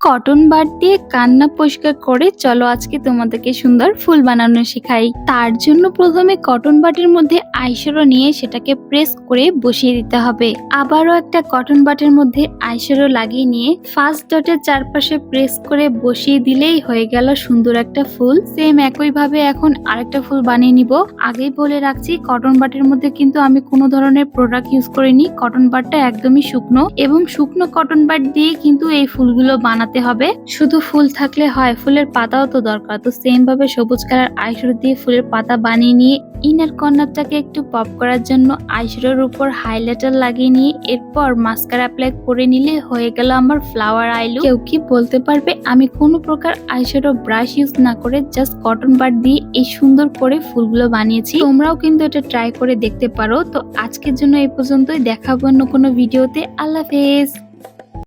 Cotton bud দিয়ে কান্না পরিষ্কার করে চলো আজকে তোমাদেরকে সুন্দর ফুল বানানো শেখাই। তার জন্য প্রথমে কটন বাটের মধ্যে আইশ্যাডো নিয়ে সেটাকে প্রেস করে বসিয়ে দিতে হবে। আবারও একটা কটন বাটের মধ্যে আইশ্যাডো লাগিয়ে নিয়ে ফার্স্ট ডটের চারপাশে প্রেস করে বসিয়ে দিলেই হয়ে গেল সুন্দর একটা ফুল। সেম একই ভাবে এখন আরেকটা ফুল বানিয়ে নিব। আগেই বলে রাখছি, কটন বাটের মধ্যে কিন্তু আমি কোনো ধরনের প্রোডাক্ট ইউজ করিনি। কটন বাটটা একদমই শুকনো এবং শুকনো কটন বাট দিয়ে কিন্তু এই ফুলগুলো বানাতে হবে। শুধু ফুল থাকলে হয়, ফুলের পাতাও তো দরকার। তো সেম ভাবে সবুজ কালার আইশ্যাডো দিয়ে ফুলের পাতা বানিয়ে নিয়ে ইনার কর্নারটাকে একটু পপ করার জন্য আইশ্যাডোর উপর হাইলাইটার লাগিয়ে নিয়ে এরপর মাস্কারা অ্যাপ্লাই করে নিলে হয়ে গেল আমার ফ্লাওয়ার আই লুক। কেউ কি বলতে পারবে আমি কোনো প্রকার আইশ্যাডো ব্রাশ ইউজ না করে জাস্ট কটন বাড দিয়ে এই সুন্দর করে ফুলগুলো বানিয়েছি। তোমরাও কিন্তু এটা ট্রাই করে দেখতে পারো। তো আজকের জন্য এই পর্যন্তই, দেখাবো অন্য কোনো ভিডিওতে। আল্লাহ হাফেজ।